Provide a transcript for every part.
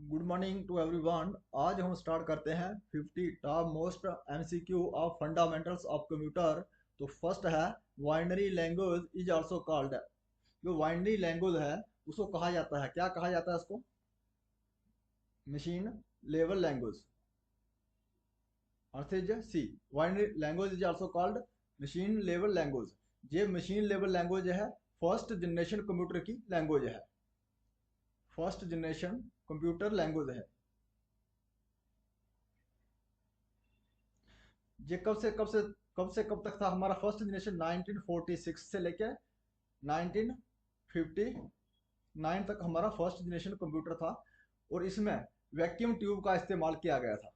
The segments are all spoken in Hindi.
Good morning to everyone. आज हम स्टार्ट करते हैं 50 top most MCQ of fundamentals of computer. तो फर्स्ट है binary language is also called. जो बाइनरी लैंग्वेज है उसको कहा जाता है, क्या कहा जाता है उसको? Machine level language. अर्थ is C, binary language is also called machine level language. ये मशीन लेवल लैंग्वेज है, फर्स्ट जनरेशन कंप्यूटर की लैंग्वेज है, फर्स्ट जनरेशन कंप्यूटर लैंग्वेज है। ये कब तक था हमारा फर्स्ट जनरेशन? 1946 से लेके 1959 तक हमारा फर्स्ट जनरेशन कंप्यूटर था, और इसमें वैक्यूम ट्यूब का इस्तेमाल किया गया था।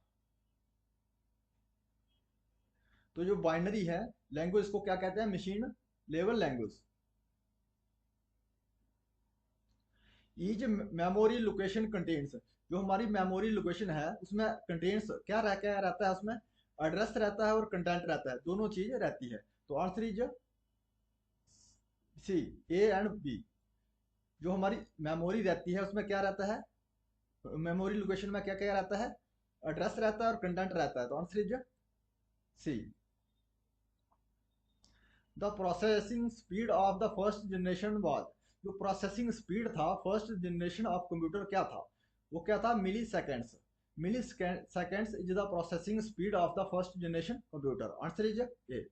तो जो बाइनरी है लैंग्वेज को क्या कहते हैं? Machine level language. Each memory location contains, जो हमारी मेमोरी लोकेशन है उसमें कंटेन्स क्या रहता है? उसमें एड्रेस रहता है और कंटेंट रहता है, दोनों चीज रहती है। तो answer is C, A and B. जो हमारी मेमोरी रहती है उसमें क्या रहता है? मेमोरी लोकेशन में क्या क्या रहता है? एड्रेस रहता है और कंटेंट रहता है। तो answer is C. The processing speed of the first generation was, जो प्रोसेसिंग स्पीड था फर्स्ट जनरेशन ऑफ कंप्यूटर क्या था? वो क्या था? Milliseconds. Milliseconds is the processing speed of the first generation computer. Answer is A.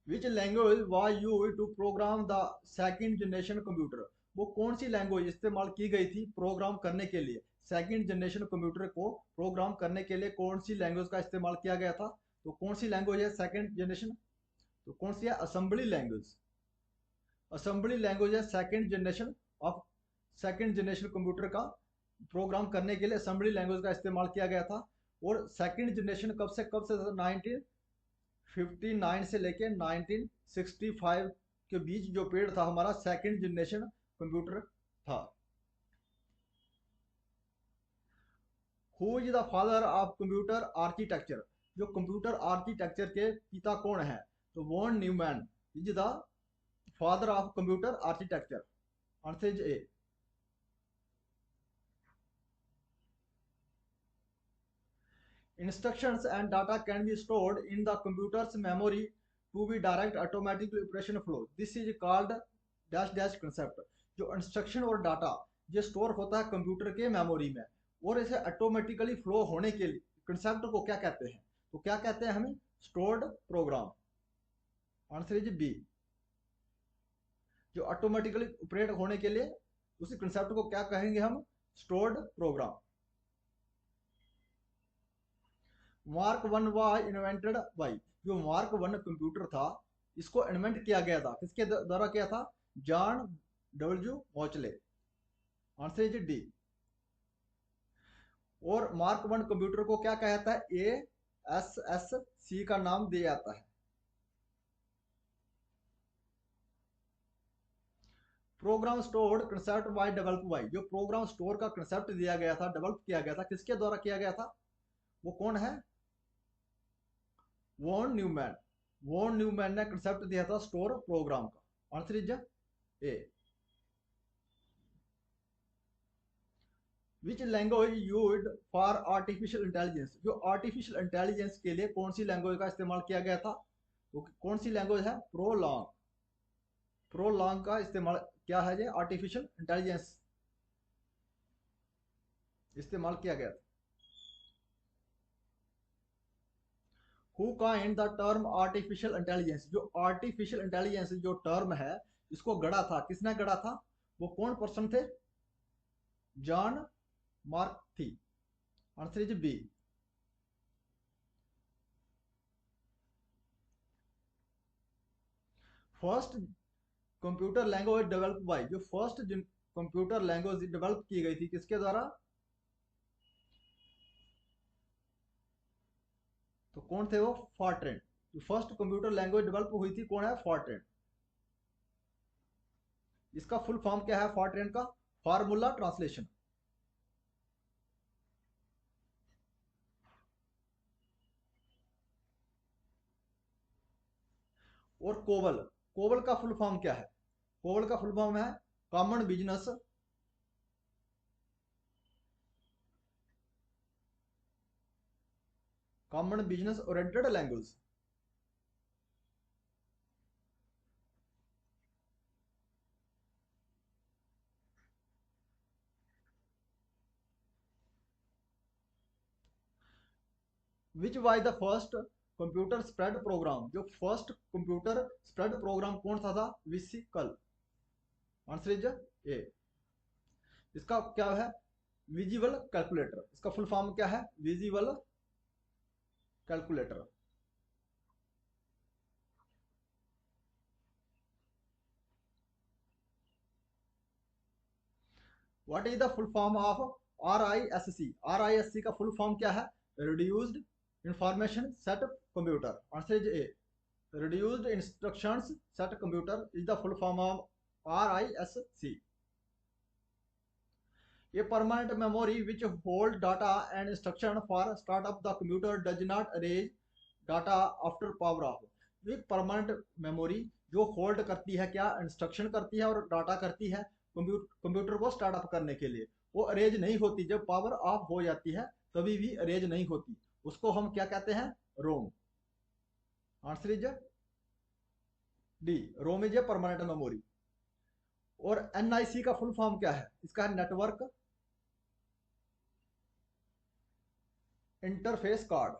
Which language was used to program the second generation computer, वो कौन सी लैंग्वेज इस्तेमाल की गई थी प्रोग्राम करने के लिए? सेकंड जनरेशन कंप्यूटर को प्रोग्राम करने के लिए कौन सी लैंग्वेज का इस्तेमाल किया गया था? तो कौन सी लैंग्वेज है सेकंड जनरेशन? तो कौन सी है? Assembly language. असेंबली लैंग्वेज है second generation of second generation computer का प्रोग्राम करने के लिए असेंबली लैंग्वेज का इस्तेमाल किया गया था। और सेकंड जनरेशन कब से था? 1959 से लेके 1965 के बीच जो पीरियड था हमारा सेकंड जनरेशन कंप्यूटर था। Who is the father of computer architecture, जो कंप्यूटर आर्किटेक्चर के पिता कौन है? तो von Neumann is the father of computer architecture. Answer is A. Instructions and data can be stored in the computer's memory to be direct automatic operation flow. This is called dash dash concept. जो इंस्ट्रक्शन और डाटा ये स्टोर होता है कंप्यूटर के मेमोरी में, और इसे ऑटोमेटिकली फ्लो होने के लिए कंसेप्ट को क्या कहते हैं? तो क्या कहते हैं हमें? Stored program. Answer is B. जो ऑटोमेटिकली ऑपरेट होने के लिए उसी कंसेप्ट को क्या कहेंगे हम? Stored program. Mark one was invented by, जो मार्क वन कंप्यूटर था इसको इन्वेंट किया गया था, किसके द्वारा किया था? John W Mauchly. Answer is D. और मार्क वन कंप्यूटर को क्या कहता है? ए एस एस सी का नाम दिया जाता है। Program stored concept by develop by, जो प्रोग्राम स्टोर का कंसेप्ट दिया गया था, डेवलप किया गया था, किसके द्वारा किया गया था? वो कौन है? Von Neumann. वॉन न्यूमैन ने कंसेप्ट दिया था स्टोर प्रोग्राम का। Answer is A. Which language used for artificial intelligence, जो आर्टिफिशियल इंटेलिजेंस के लिए कौन सी लैंग्वेज का इस्तेमाल किया गया था? तो कौन सी लैंग्वेज है? प्रोलॉन्ग। प्रोलॉन्ग का इस्तेमाल क्या है? ये आर्टिफिशियल इंटेलिजेंस इस्तेमाल किया गया था। Who kind the term artificial intelligence, जो आर्टिफिशियल इंटेलिजेंस जो टर्म है इसको गढ़ा था, किसने गढ़ा था? वो कौन पर्सन थे? जॉन मार्क थी। Answer is B. First computer language develop by, जो फर्स्ट कंप्यूटर लैंग्वेज डेवलप की गई थी किसके द्वारा? तो कौन थे वो? फॉर्ट्रेन। जो फर्स्ट कंप्यूटर लैंग्वेज डेवलप हुई थी कौन है? फॉर्ट्रेन। इसका फुल फॉर्म क्या है फॉर्ट्रेन का? Formula translation. और कोबल, कोबल का फुल फॉर्म क्या है? कोबल का फुल फॉर्म है common business oriented language. Which was the first computer spread program? जो फर्स्ट कंप्यूटर स्प्रेड प्रोग्राम कौन सा था? विसिकल। Answer is A. इसका क्या है? Visible calculator. इसका फुल फॉर्म क्या है? Visible calculator. What is the full form of RISC? RISC का फुल फॉर्म क्या है? Reduced information set computer. Answer is A. reduced instructions set computer is the full form of RISC. A permanent memory which hold data and instruction for start up the computer does not erase data after power off. एक परमानेंट मेमोरी जो होल्ड करती है, क्या इंस्ट्रक्शन करती है और डाटा करती है कंप्यूटर को स्टार्टअप करने के लिए, वो अरेज नहीं होती। जब पावर ऑफ हो जाती है तभी भी अरेज नहीं होती, उसको हम क्या कहते हैं? ROM. Answer is D. ROM is a permanent memory. और NIC का फुल फॉर्म क्या है? इसका है network interface card.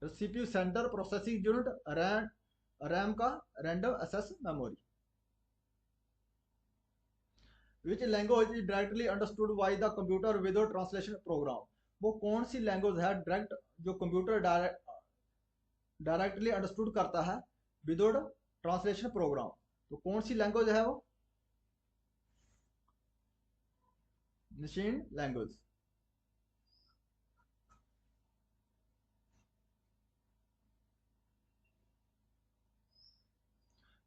CPU center processing unit, RAM का random access memory. Which language is directly understood by the computer without translation program? वो कौन सी लैंग्वेज है डायरेक्ट जो कंप्यूटर डायरेक्टली अंडरस्टूड करता है विदाउट ट्रांसलेशन प्रोग्राम? तो कौन सी लैंग्वेज है वो? Machine language.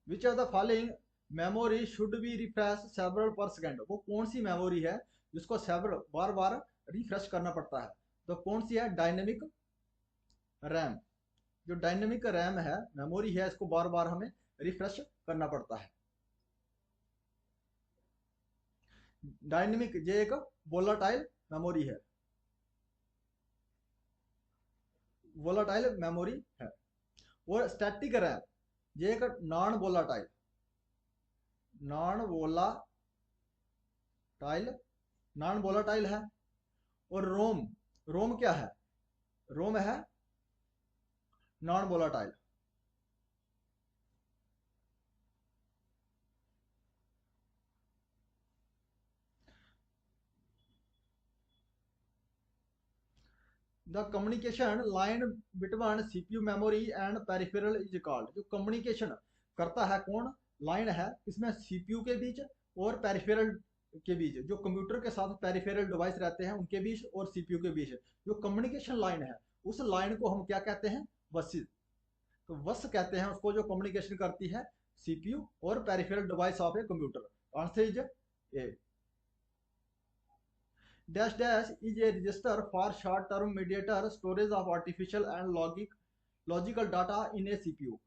Which are the following memory should be refresh several per second? वो कौन सी मेमोरी है जिसको सेवरल बार बार रिफ्रेश करना पड़ता है? तो कौन सी है? Dynamic RAM. जो डायनेमिक रैम है, मेमोरी है, इसको बार बार हमें रिफ्रेश करना पड़ता है। डायनेमिक ये एक वोलाटाइल मेमोरी है, वोलाटाइल मेमोरी है। और स्टैटिक रैम ये एक नॉन वोलाटाइल नॉन वोलाटाइल है। और रोम, रोम क्या है? रोम है non volatile. The communication line between CPU memory and peripheral is called? जो कम्युनिकेशन करता है कौन लाइन है इसमें? CPU के बीच और पेरिफेरल के बीच, जो कंप्यूटर के साथ पेरिफेरल डिवाइस रहते हैं उनके बीच और CPU के बीच जो कम्युनिकेशन लाइन है, उस लाइन को हम क्या कहते हैं? वसिस। तो वस कहते हैं उसको जो कम्युनिकेशन करती है CPU और peripheral device of a computer. Answer is A. Dash dash is A register for short term mediator storage of artificial and logical data in A CPU।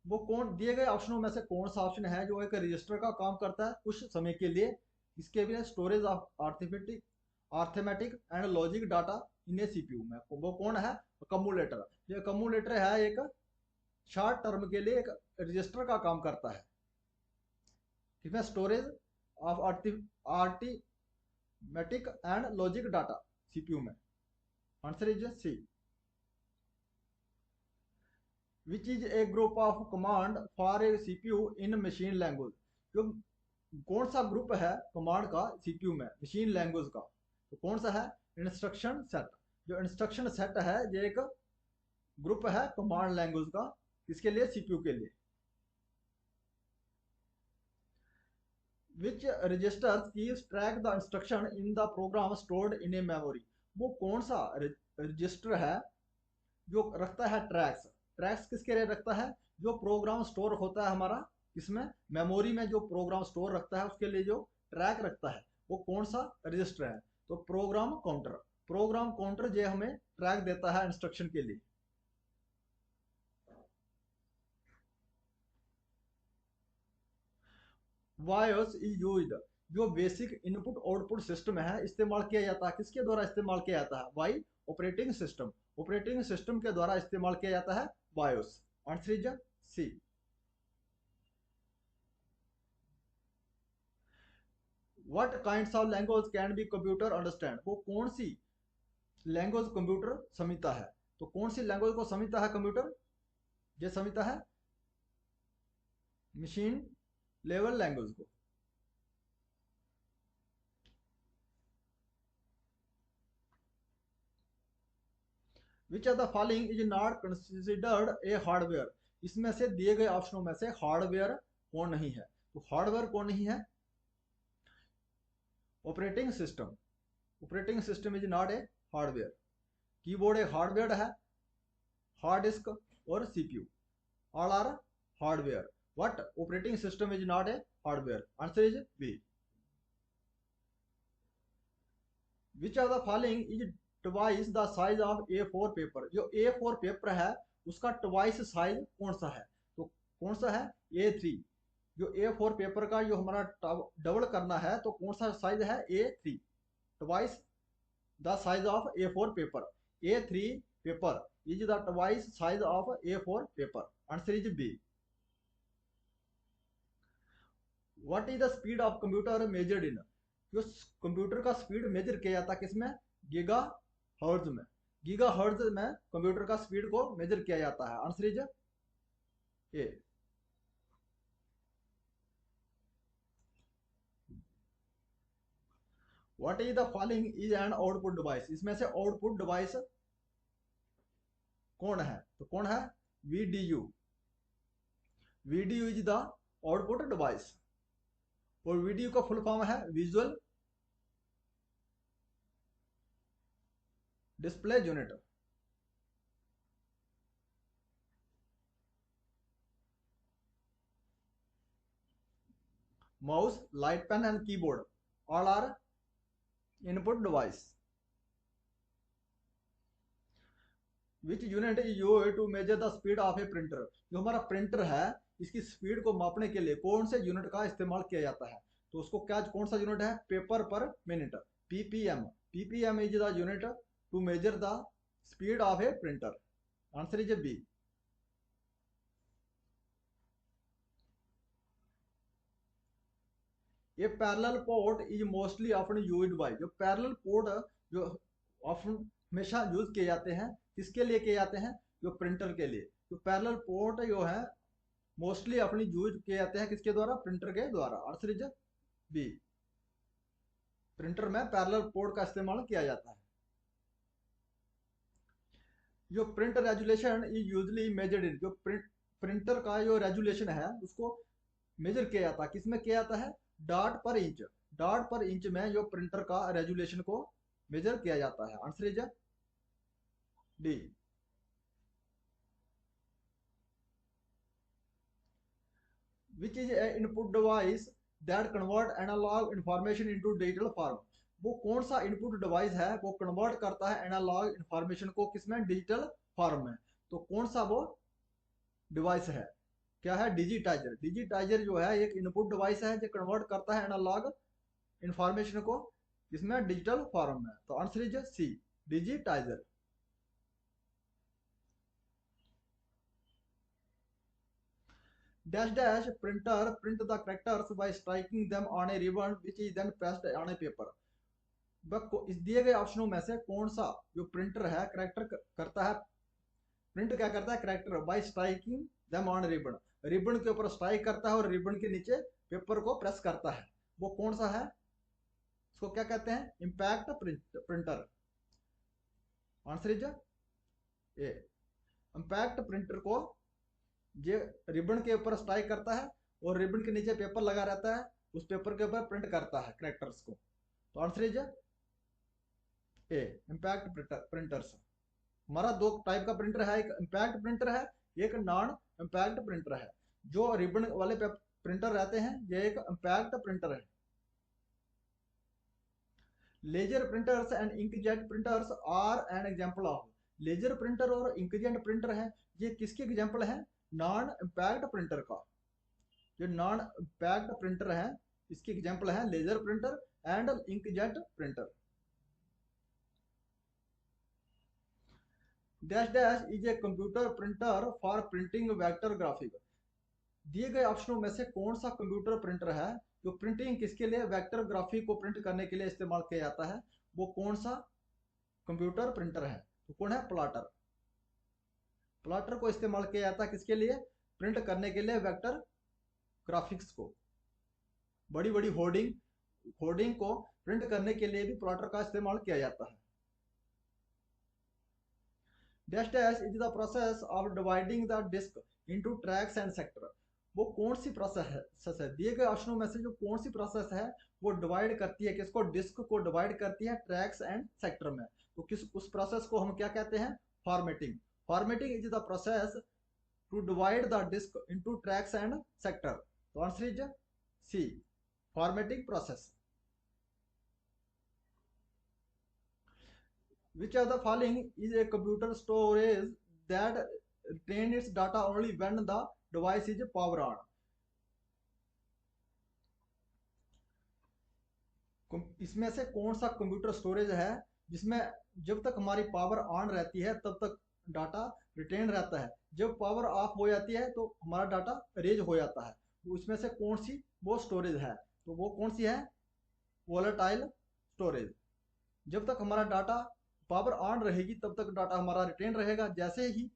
वो कौन दिए गए ऑप्शनों में से कौन सा ऑप्शन है जो एक रजिस्टर का काम करता है कुछ समय के लिए, इसके भी storage of arithmetic and logic data in A CPU में? वो कौन है? कम्युलेटर। ये कम्युलेटर है एक शॉर्ट टर्म के लिए एक रजिस्टर का काम करता है, इसमें storage of arithmetic and logic data CPU में। Answer is C. Which is a group of command for a CPU in machine language? जो कौन सा ग्रुप है कमांड का CPU में मशीन लैंग्वेज का? तो कौन सा है? Instruction set. जो इंस्ट्रक्शन सेट है ये एक ग्रुप है कमांड लैंग्वेज का, किसके लिए? CPU के लिए। Which register keeps track the instruction in the program stored in a memory? वो कौन सा रजिस्टर है जो रखता है ट्रैक्स? ट्रैक्स किसके लिए रखता है? जो प्रोग्राम स्टोर होता है हमारा इसमें मेमोरी में, जो प्रोग्राम स्टोर रखता है उसके लिए जो ट्रैक रखता है वो कौन सा रजिस्टर है? तो प्रोग्राम काउंटर। प्रोग्राम काउंटर जो हमें ट्रैक देता है इंस्ट्रक्शन के लिए। वायोस इज यूज्ड, जो बेसिक इनपुट आउटपुट सिस्टम है इस्तेमाल किया जाता है, किसके द्वारा इस्तेमाल किया जाता है? By operating system. Operating system के द्वारा इस्तेमाल किया जाता है BIOS. Answer is C. What kinds of language can be computer understand, वो कौन सी लैंग्वेज कंप्यूटर समझता है? तो कौन सी लैंग्वेज को समझता है कंप्यूटर? ये समझता है मशीन लेवल लैंग्वेज को। विच of the following is not considered a hardware, इसमें से दिए गए ऑप्शनों में से हार्डवेयर कौन नहीं है? तो हार्डवेयर कौन नहीं है? Operating system. Operating system is not a hardware. Keyboard एक हार्डवेयर है, हार्ड डिस्क और CPU all are hardware. What operating system is not a hardware? Answer is B. Which of the following is twice the size of A4 paper, जो A4 पेपर है उसका ट्वाइस साइज कौन सा है? तो कौन सा है? A3। जो A4 पेपर का जो हमारा डबल करना है तो कौन सा साइज है? A3। Twice the size of A4 paper. A3 paper is the twice size of A4 paper. Answer is B. What is the speed of computer measured in, जो कंप्यूटर का स्पीड मेजर किया जाता है किसमें? गीगा हर्ट्ज में। गीगा हर्ट्ज में कंप्यूटर का स्पीड को मेजर किया जाता है। Answer is A. What is the following is an output device, इसमें से आउटपुट डिवाइस कौन है? तो कौन है? VDU। VDU is the output device. और VDU का फुल फॉर्म है visual display unit. Mouse, light pen and keyboard all are input device. Which unit is used to measure the speed of a printer, जो हमारा प्रिंटर है इसकी स्पीड को मापने के लिए कौन से यूनिट का इस्तेमाल किया जाता है? तो उसको क्या, कौन सा यूनिट है? Paper per minute, PPM। PPM is the unit to measure the speed of a printer. Answer is B. ये parallel port is mostly often used by, जो पैरेलल पोर्ट जो ऑफन हमेशा यूज किए जाते हैं किसके लिए किए जाते हैं? जो प्रिंटर के लिए। जो पैरेलल पोर्ट जो है मोस्टली अपनी यूज किए जाते हैं किसके द्वारा? प्रिंटर के द्वारा। Answer is B. प्रिंटर में पैरेलल पोर्ट का इस्तेमाल किया जाता है। जो print resolution is usually measured in, जो प्रिंटर का जो रेजुलेशन है उसको मेजर किया जाता है किसमें किया जाता है? डॉट पर इंच। डॉट पर इंच में जो प्रिंटर का रेजुलेशन को मेजर किया जाता है। Answer is D. Which is a input device that convert analog information into digital form, वो कौन सा इनपुट डिवाइस है वो कन्वर्ट करता है एनालॉग इंफॉर्मेशन को किसमें? डिजिटल फॉर्म में। तो कौन सा वो डिवाइस है? क्या है? डिजिटाइजर। डिजिटाइजर जो है एक इनपुट डिवाइस है जो कन्वर्ट करता है एनालॉग इंफॉर्मेशन को किसमें? डिजिटल फॉर्म में। तो answer is C, digitizer. Dash dash printer print the characters by striking them on a ribbon which is then pressed on a paper. इस दिए गए ऑप्शनों में से कौन सा जो प्रिंटर है कैरेक्टर करता है? प्रिंट क्या करता है? Character bye striking them on ribbon, ribbon के ऊपर स्ट्राइक करता है और रिबन के नीचे पेपर को प्रेस करता है। वो कौन सा है? इसको क्या कहते हैं? Impact printer. Answer is A. Impact printer को ये रिबन के ऊपर स्ट्राइक करता है और रिबन के नीचे पेपर लगा रहता है, उस पेपर के ऊपर प्रिंट करता है कैरेक्टर्स को। तो answer is A, impact printers. हमारा दो टाइप का प्रिंटर है, एक इंपैक्ट प्रिंटर है, एक नॉन इंपैक्ट प्रिंटर है। जो रिबन वाले प्रिंटर रहते हैं ये एक इंपैक्ट प्रिंटर है। Laser printers and inkjet printers are an example of. Laser printer और इंकजेट प्रिंटर है, ये किसके एग्जाम्पल है? नॉन इम्पैक्ट प्रिंटर का। जो नॉन इम्पैक्ट प्रिंटर है इसकी एग्जाम्पल है laser printer and inkjet printer. Dash dash is a computer printer for printing vector graphic. दिए गए ऑप्शनों में से कौन सा कंप्यूटर प्रिंटर है जो प्रिंटिंग किसके लिए, वेक्टर ग्राफिक को प्रिंट करने के लिए इस्तेमाल किया जाता है? वो कौन सा कंप्यूटर प्रिंटर है? तो कौन है? प्लॉटर। प्लॉटर को इस्तेमाल किया जाता है किसके लिए? प्रिंट करने के लिए वेक्टर ग्राफिक्स को। बड़ी बड़ी होर्डिंग होर्डिंग को प्रिंट करने के लिए भी प्लॉटर का इस्तेमाल किया जाता है। Dash dash is the process of dividing the disk into tracks and sector. वो कौन सी प्रोसेस है? दिए गए ऑप्शनों में से जो कौन सी प्रोसेस है वो डिवाइड करती है किसको? डिस्क को डिवाइड करती है ट्रैक्स एंड सेक्टर में। तो किस उस प्रोसेस को हम क्या कहते हैं? Formatting. Formatting is the process to divide the disk into tracks and sector. तो answer is C, formatting process. Which of the following is a computer storage that retain its data only when the device is power on? इसमें से कौन सा कंप्यूटर स्टोरेज है जिसमें जब तक हमारी पावर ऑन रहती है तब तक डाटा रिटेन रहता है, जब पावर ऑफ हो जाती है तो हमारा डाटा रेज हो जाता है? तो इसमें से कौन सी वो स्टोरेज है? तो वो कौन सी है? Volatile storage. जब तक हमारा डाटा पावर ऑन रहेगी तब तक डाटा हमारा रिटेन रहेगा, जैसे ही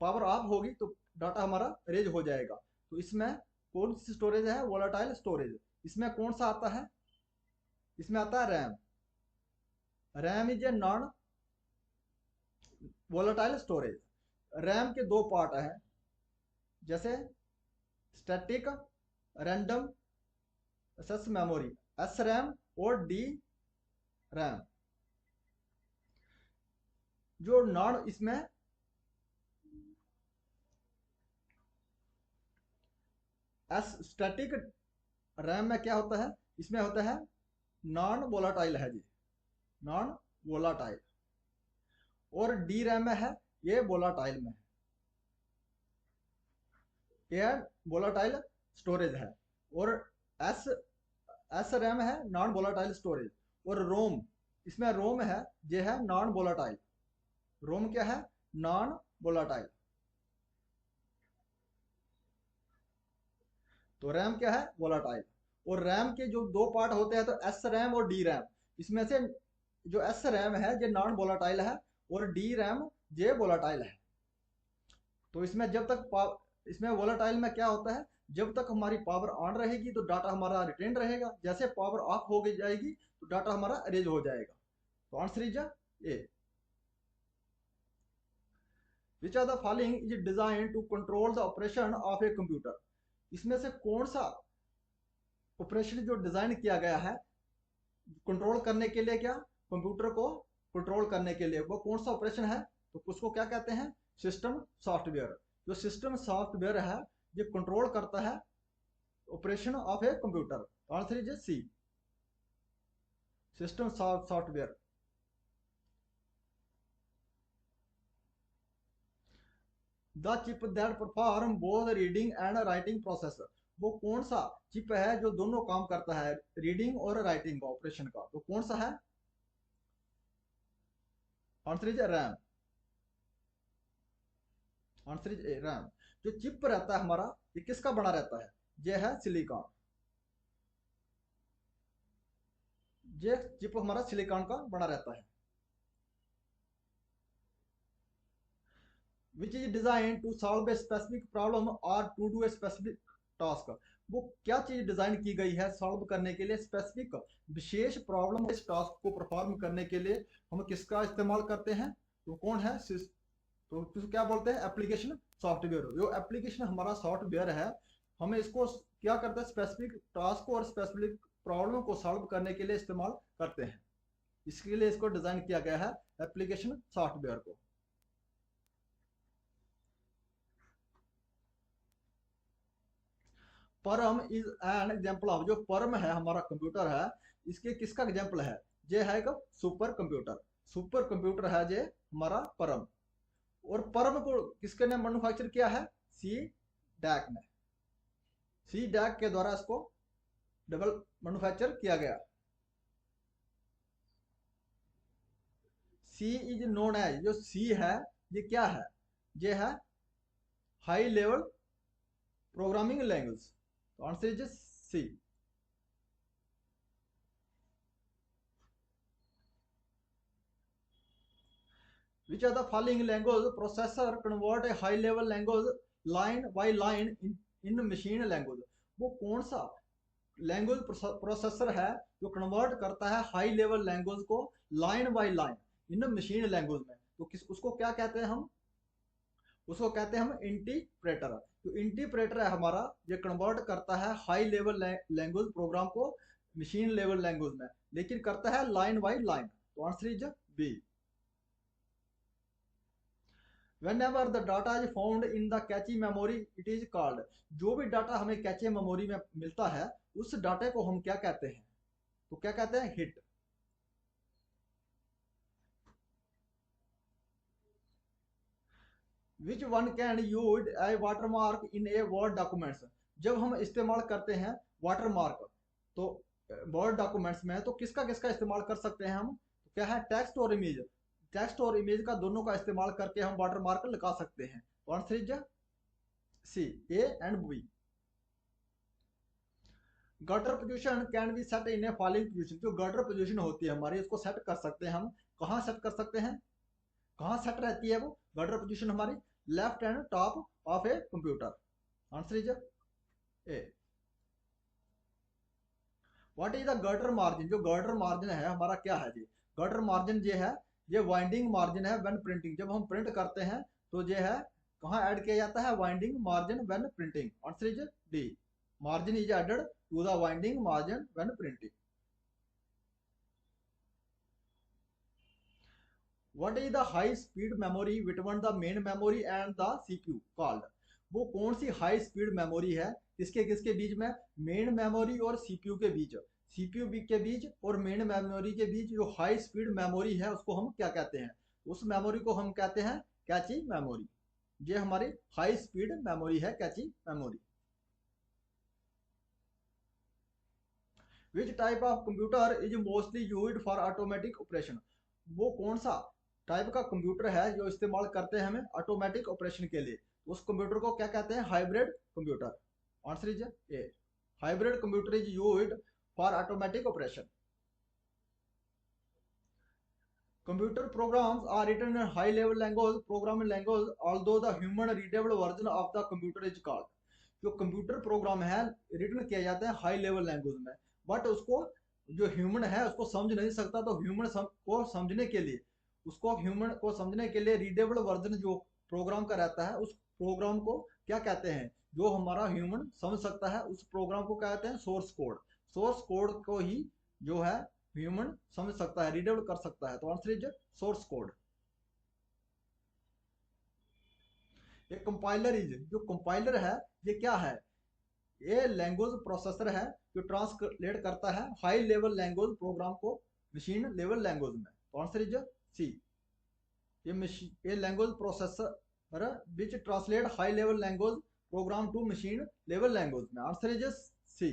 पावर ऑफ होगी तो डाटा हमारा रेज हो जाएगा। तो इसमें कौन सी स्टोरेज है? Volatile storage. इसमें कौन सा आता है? इसमें आता है RAM. RAM is a non volatile storage. RAM के दो पार्ट हैं, जैसे static random access memory, S RAM और डी रैम। जो नॉन इसमें एस स्टैटिक रैम में क्या होता है? इसमें होता है नॉन वोलाटाइल है जी, नॉन वोलाटाइल। और डी रैम में है ये वोलाटाइल में है, ये वोलाटाइल स्टोरेज है। और एस एस रैम है नॉन वोलाटाइल स्टोरेज। और रोम, इसमें रोम है ये है नॉन वोलाटाइल। रोम क्या है? Non volatile. तो रैम क्या है? वोलाटाइल। और रैम के जो दो पार्ट होते हैं तो एस रैम और डी रैम। इसमें से जो एस रैम है ये नॉन वोलाटाइल है और डी रैम ये वोलाटाइल है। तो इसमें जब तक इसमें वोलाटाइल में क्या होता है? जब तक हमारी पावर ऑन रहेगी तो डाटा हमारा रिटेन रहेगा, जैसे पावर ऑफ हो गई जाएगी तो डाटा हमारा रेज हो जाएगा। तो answer is A. Which are the following is design to control the operation of a computer. इसमें से कौन सा ऑपरेशन जो डिजाइन किया गया है कंट्रोल करने के लिए, क्या कंप्यूटर को कंट्रोल करने के लिए, वो कौन सा ऑपरेशन है? तो उसको क्या कहते हैं? System software. जो सिस्टम सॉफ्टवेयर है ये कंट्रोल करता है operation of a computer. Answer is C, system software. The chip that perform both reading and writing process. वो कौन सा चिप है जो दोनों काम करता है, रीडिंग और राइटिंग का ऑपरेशन का? तो कौन सा है? Answer is RAM. Answer is A, RAM. जो चिप रहता है हमारा ये किसका बना रहता है? ये है सिलिकॉन। ये चिप हमारा सिलिकॉन का बना रहता है। Which is design to solve a specific problem और to do a specific task. वो क्या चीज डिजाइन की गई है सॉल्व करने के लिए? स्पेसिफिक विशेष प्रॉब्लम, इस टास्क को परफॉर्म करने के लिए हम किसका इस्तेमाल करते हैं? तो कौन है? तो क्या बोलते हैं? Application software. जो एप्लीकेशन हमारा सॉफ्टवेयर है हमें इसको क्या करता है? स्पेसिफिक टास्क को और स्पेसिफिक प्रॉब्लम को सॉल्व करने के लिए इस्तेमाल करते हैं। इसके लिए इसको डिजाइन किया गया है एप्लीकेशन सॉफ्टवेयर को। परम इज एन एग्जाम्पल ऑफ। जो परम है हमारा कंप्यूटर है इसके किसका एग्जाम्पल है? जे है एक सुपर कंप्यूटर है जे हमारा परम। और परम को किसके ने मैन्युफैक्चर किया है? सी डैक ने। सी डैक के द्वारा इसको डबल मैन्युफैक्चर किया गया। सी इज नोन एज, जो सी है ये क्या है? ये है हाई लेवल प्रोग्रामिंग लैंग्वेज। तो answer is C. Which of the following language processor convert a high level language line by line in machine language? वो कौन सा लैंग्वेज प्रोसेसर है जो कन्वर्ट करता है हाई लेवल लैंग्वेज को line by line in machine language में? तो किस उसको क्या कहते हैं हम? उसको कहते हैं हम इंटीप्रेटर। तो इंटीप्रेटर है हमारा, ये कन्वर्ट करता है हाई लेवल लैंग्वेज प्रोग्राम को मशीन लेवल लैंग्वेज में, लेकिन करता है लाइन बाय लाइन। तो answer is B. Whenever the data is found in the cache memory, it is called। जो भी डाटा हमें कैचे मेमोरी में मिलता है उस डाटे को हम क्या कहते हैं? तो क्या कहते हैं? Hit. Which one can use a watermark in a word documents? जब हम इस्तेमाल करते हैं वाटरमार्क तो वर्ड डॉक्यूमेंट्स में, तो किसका किसका इस्तेमाल कर सकते हैं हम? तो क्या है? टेक्स्ट और इमेज। टेक्स्ट और इमेज का दोनों का इस्तेमाल करके हम वाटरमार्क लगा सकते हैं। तो answer is C, A and B. Gutter position can be set in a following position. जो गटर पोजीशन होती है हमारी, उसको सेट कर सकते हैं हम। कहाँ सेट कर सकते हैं? कहाँ सेट रहती है वो गटर पोजीशन हमारी? Left hand top of a computer. Answer is A. What is the gutter margin? जो गटर मार्जिन है हमारा क्या है जी? गटर मार्जिन ये है, ये वाइंडिंग मार्जिन है व्हेन प्रिंटिंग। जब हम प्रिंट करते हैं तो ये है कहाँ ऐड किया जाता है? Binding margin when printing. Answer is D. Margin is added to the binding margin when printing. What is the high speed memory between the main memory and the CPU called? वो कौन सी हाई स्पीड मेमोरी है किसके किसके बीच में? मेन मेमोरी और सीपीयू के बीच। सीपीयू के बीच और मेन मेमोरी के बीच जो हाई स्पीड मेमोरी है उसको हम क्या कहते हैं? उस मेमोरी को हम कहते हैं कैची मेमोरी। ये हमारी हाई स्पीड मेमोरी है, cache memory. Which type of computer is mostly used for automatic operation? वो कौन सा टाइप का कंप्यूटर है जो इस्तेमाल करते हैं हमें ऑटोमेटिक ऑपरेशन के लिए? उस कंप्यूटर को क्या कहते हैं? Hybrid computer. Answer is A. Hybrid computer is used for automatic operation. Computer programs are written in high level language programming language although the human readable version of the computer is called। जो कंप्यूटर प्रोग्राम है रिटन किया जाता है हाई लेवल लैंग्वेज में, बट उसको जो ह्यूमन है उसको समझ नहीं सकता। तो को समझने के लिए, उसको ह्यूमन को समझने के लिए रीडेबल वर्जन जो प्रोग्राम का रहता है उस प्रोग्राम को क्या कहते हैं? जो हमारा ह्यूमन समझ सकता है उस प्रोग्राम को कहते हैं सोर्स कोड। सोर्स कोड को ही जो है ह्यूमन समझ सकता है, रीडेबल कर सकता है। तो आंसर इज सोर्स कोड। ये कंपाइलर इज, जो कंपाइलर है ये क्या है? ये लैंग्वेज प्रोसेसर है जो ट्रांसलेट करता है हाई लेवल लैंग्वेज प्रोग्राम को मशीन लेवल लैंग्वेज में। तो आंसर इज सी। ये language processor which translate high level language program to machine level language में। Answer is C.